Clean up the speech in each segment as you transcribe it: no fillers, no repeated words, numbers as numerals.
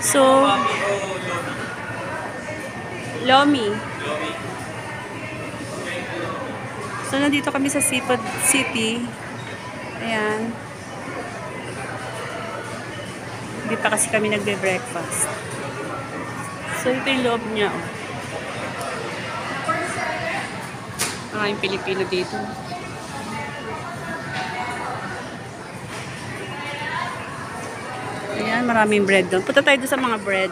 So, Lomi. So, nandito kami sa Seafood City. Ayan. Hindi pa kasi kami nagbe-breakfast. So, ito yung loob niya. Maraming Pilipino dito. Ayan, maraming bread doon. Punta tayo doon sa mga bread.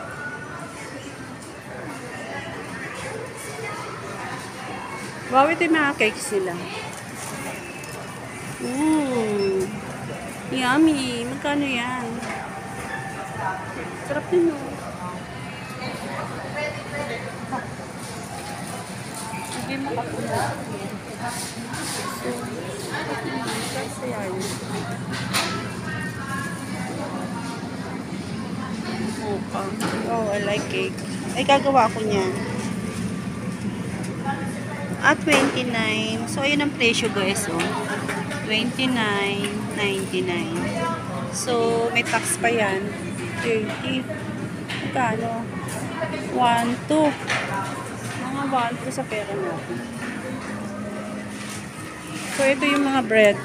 Wow, ito yung mga cakes nila. Yummy. Magkano yan? Sarap din, no? Hindi mo kapula. So, yan. Oh, I like cake. Ay, gagawa ko niyan. At 29. So, ayun ang presyo, guys. Oh. 29.99. So, may tax pa yan. 30. Magkano? 1, 2. Mga 1, 2 sa pera natin. So, ito yung mga bread.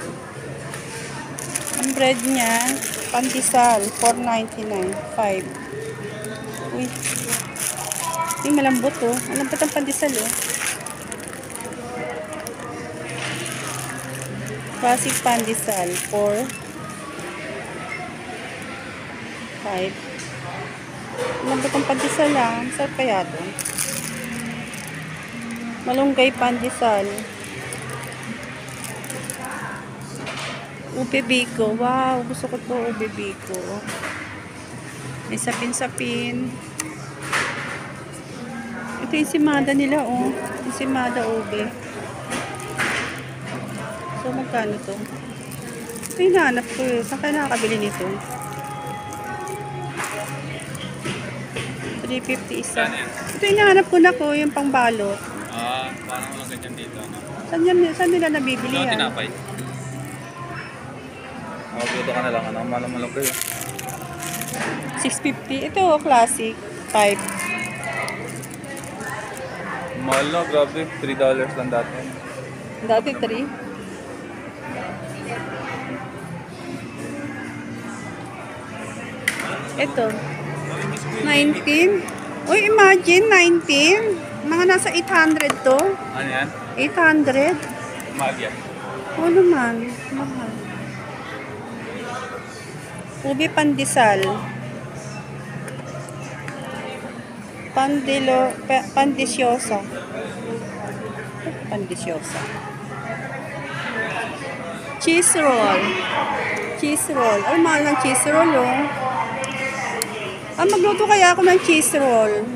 Ang bread niya, pandesal, 4.99. 5. Uy. Uy, malambot, oh. Malambot ang pandesal, oh. Classic pandesal, 4. 5. Malambot ang pandesal, ah. Sarap kaya to. Malunggay pandesal. Ube biko. Wow, gusto ko to, ube biko. May sapin-sapin. Ito yung simada nila, oh. Yung simada ube. So, magkano to? Ito yung hinahanap ko, eh. Saan kayo nakakabili nito? 350 isa. Ito yung hinahanap ko na ko, yung pangbalot. Parang walang ganyan dito. Saan nila nabibili yan? Tinapay. Dito ka na lang. Malam-malam kayo. 650. Ito, classic. 5. Mahal na, grabe. $3 lang dati. Dati 3. Ito. 19. Uy, imagine, 19. Mga nasa 800 to. Ano yan? 800. Mahal yan. Oo naman. Mahal. Ube pandesal. Pandesyosa. Pandesyosa. Cheese roll. Cheese roll. Ay, mahal ng cheese roll, oh. Magluto kaya ako ng cheese roll.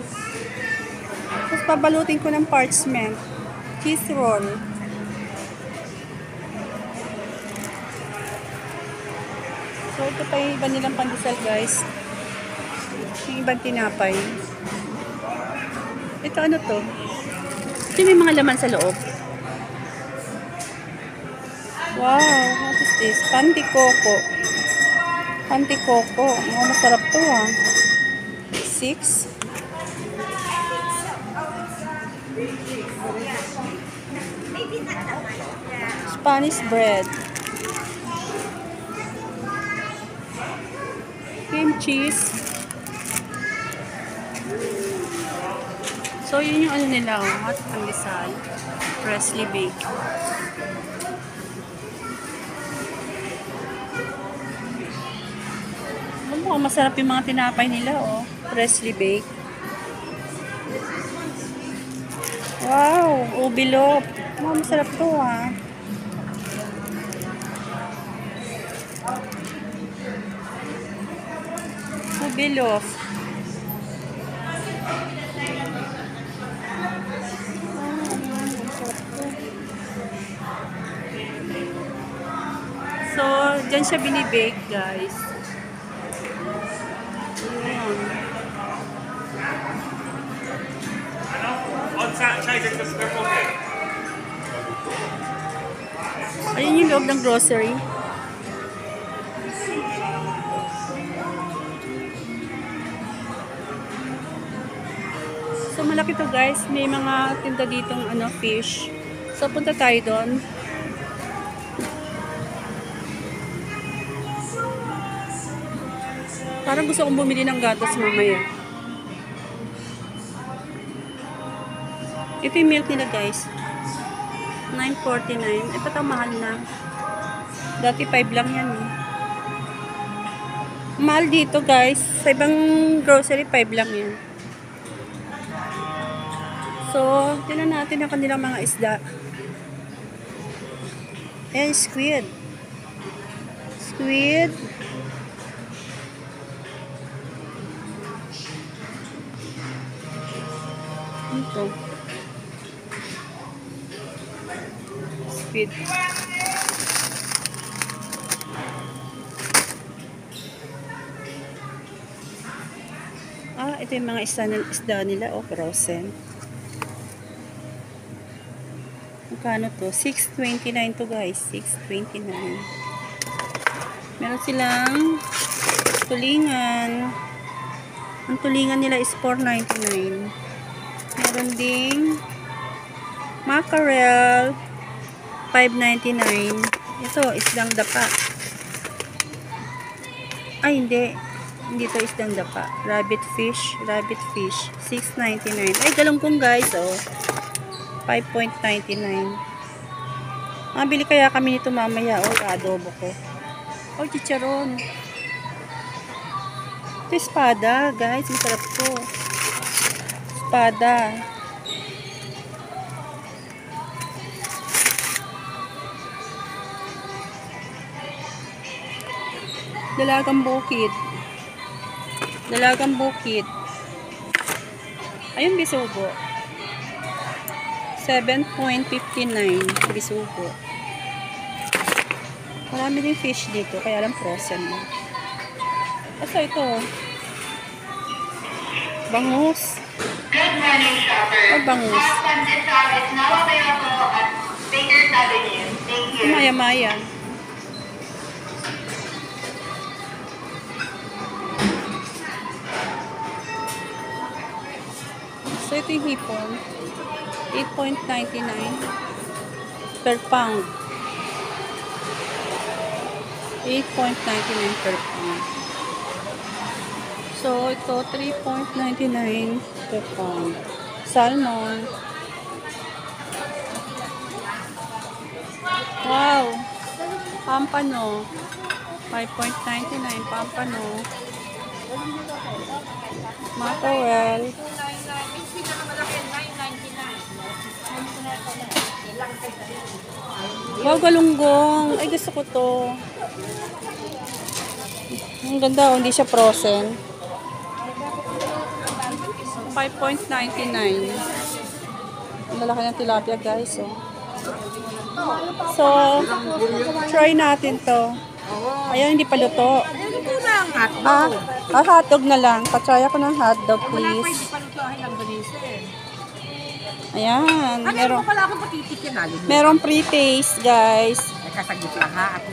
Tapos babalutin ko ng parchment. Cheese roll. So, ito pa yung iba nilang pandesal, guys. Yung ibang tinapay. Ito, ano to? Ito may mga laman sa loob. Wow, what is this? Panty coco. Panty coco. Oh, masarap to, ah. 6. Spanish bread. Cream cheese. So, yun yung ano nila, oh. Hot pandesal. Freshly baked. Mukhang masarap yung mga tinapay nila, oh. Freshly baked. Wow, ube loaf. Oh, masarap to, ah. Ube loaf. So, dyan siya binibake, guys. Ayun yung loob ng grocery. So, malaki to guys. May mga tinda ditong fish. So, punta tayo doon. Parang gusto kong bumili ng gatas mamaya. Ito yung milk nila guys. 9.49. Ito ito mahal na. Dati 5 lang yan eh. Mahal dito guys. Sa ibang grocery 5 lang yan. So, tingnan natin ang kanilang mga isda. Ayan, squid. Squid. Ito. Squid. Ito yung mga isda nila. Frozen. Magkano to? 6.29 to guys. 6.29. Meron silang tulingan. Ang tulingan nila is 4.99. Meron ding mackerel 5.99. Ito, isdang dapa. Ay, hindi. Hindi to isdang dapa. Rabbit fish. 6.99. Ay, galunggong guys, oh. 5.99. Bili kaya kami nito mamaya. Adobo ko. Chicharon. Ito espada, guys. Ang sarap to. Espada. Dalagang bukid. Dalagang bukid. Ayun, bisugo. 7.59 bisugo. Marami din fish dito, kaya lang frozen na. Basta ito. Bangus. Good morning, shoppers. Bangus. Half-time discount is now available at Bakers Avenue. Thank you. Maya-maya. So, ito yung hipon. 8.99 per pound. 8.99 per pound. So, ito 3.99 per pound. Salmon. Wow! Pampano. 5.99 pampano. Mackerel. Wow, galunggong. Ay, gusto ko to. Ang ganda, hindi siya frozen. 5.99. Ang lalaki ng tilapia, guys. Oh. So, try natin to. Ayan, hindi pa luto. Hotdog na lang. Patry ako ng hotdog, please. Ayan. Merong pre-taste, guys.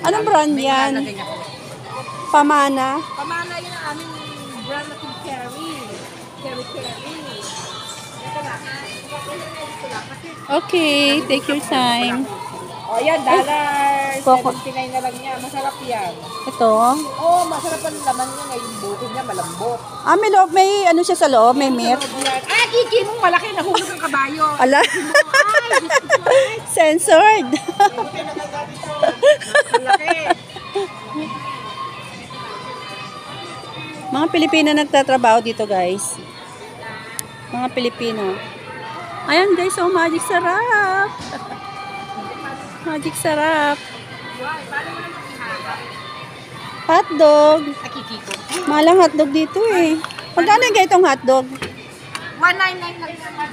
Anong brand yan? Pamana? Pamana yun ang aming brand natin Cherry. Cherry. Okay, take your time. O yan, $79 na lang niya. Masarap yan. Ito. Oo, masarap ang laman niya. Ngayon buto niya, malambot. May loob, may ano siya sa loob, may meat. Kiki mong malaki. Nahulog ang kabayo. Ala. Censored. Malaki. Mga Pilipino nagtatrabaho dito, guys. Mga Pilipino. Ayan, guys. Oh, magic sarap. Magic sarap. Hotdog. Kiki ko. Mahal ang hotdog dito eh. Magkano yung ganitong hotdog? $1.99 lang yan.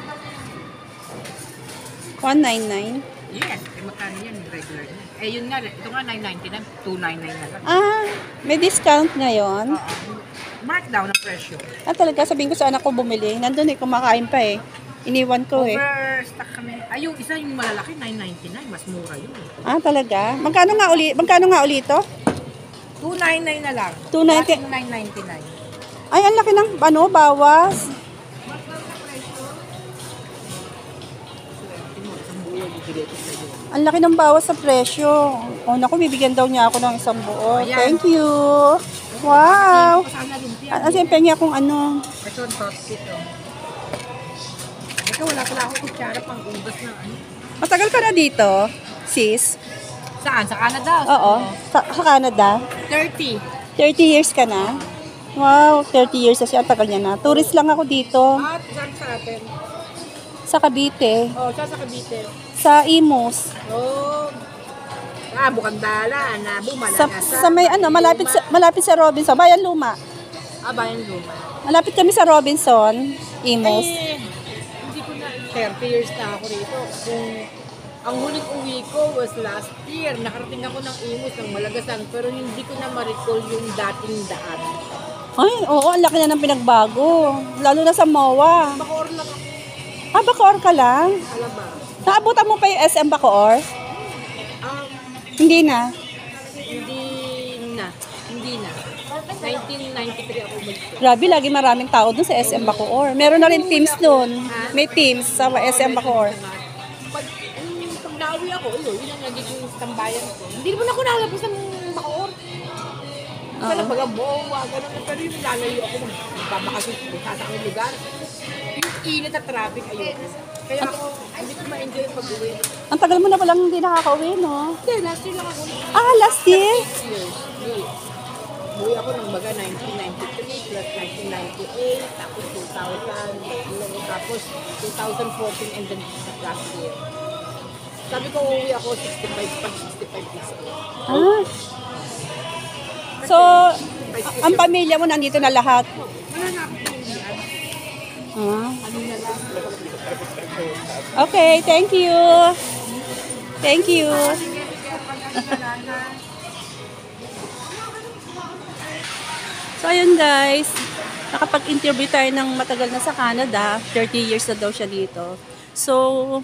199. Yes. Magkano yan? Regular yan. Yun nga. Ito nga, $9.99. $2.99 na lang. May discount ngayon. Markdown ang presyo. Talaga, sabihin ko sa anak ko bumili. Nandun eh, kumakain pa eh. Iniwan ko eh. Overstock kami. Yung isa yung malalaki, $9.99. Mas mura yun. Talaga? Magkano nga uli ito? $2.99 na lang. $2.99. $9.99. Ay, ang laki ng bawas. bibigay ko sa'yo. Ang laki ng bawas sa presyo. Oh, naku, bibigyan daw niya ako ng isang buo. Ayan. Thank you. Wow. Sana lumpia. Kasi pengi akong ano. Ito ang toasted ito. Ito, wala pala akong kutsara pang ubas na ano. Matagal ka na dito, sis? Saan? Sa Canada? Oo. Sa Canada. 30. 30 years ka na? Wow, 30 years na siya. Ang tagal niya na. Tourist lang ako dito. At saan sa atin? Sa Cavite. Oh, siya sa Cavite. Sa Imus. Oh. Bukandala, Nabu, Malanasan. Sa may ano, malapit sa Robinson. Bayan Luma. Bayan Luma. Malapit kami sa Robinson, Imus. Eh, hindi ko na, 30 years na ako rito. Kung ang huling uwi ko was last year, nakarating ako ng Imus, ng Malagasan, pero hindi ko na ma-recall yung dating daan. Ay, oo, ang laki na ng pinagbago. Lalo na sa MOA. Bacoor lang ako, Bacoor ka lang? alam ba? Naabutan mo pa yung SM Bacoor? Hindi na. Hindi na. 1993 ako mag Grabe, lagi maraming tao dun sa SM Bacoor. Meron na rin teams dun. May teams sa SM Bacoor. Pag nauwi ako, yun ang nagiging tambayan ko. Hindi naman ako nalabas ng Bacoor. Sana baga bowa, gano'n. Pero yung lalayo ako, magpapakasyon ko sa aking lugar. Yung init at traffic, ayun. Kaya ako, hindi ko ma-enjoy yung pag-uwi. Ang tagal mo na palang hindi nakaka-uwi, no? Hindi, last year lang ako. Last year? Buwi ako ng baga 1993 plus 1998, tapos 2000, tapos 2014 and then last year. Sabi ko, uwi ako 65 years old. So, ang pamilya mo nandito na lahat? Wala na akong pamilya. Ano na lang. Okay, thank you. Thank you. So, ayun guys. Nakapag-interview tayo ng matagal na sa Canada. 30 years na daw siya dito. So,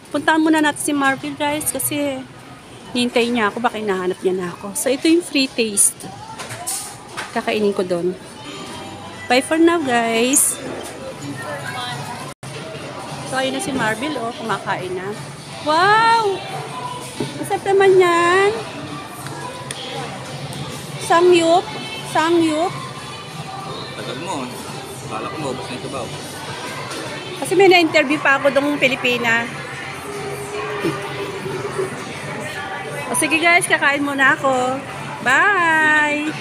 puntahan muna natin si Marvin guys kasi hintayin niya ako. Baka hinahanap niya na ako. So, ito yung free taste. Kakainin ko doon. Bye for now guys. So, ayun na si Marvel, oh, kumakain na. Wow! Masarap naman yan. Sangyup. Sangyup. Tagal mo. Kala ko maubos na ito ba? Kasi may na-interview pa ako doong Pilipina. O sige guys, kakain muna ako. Bye!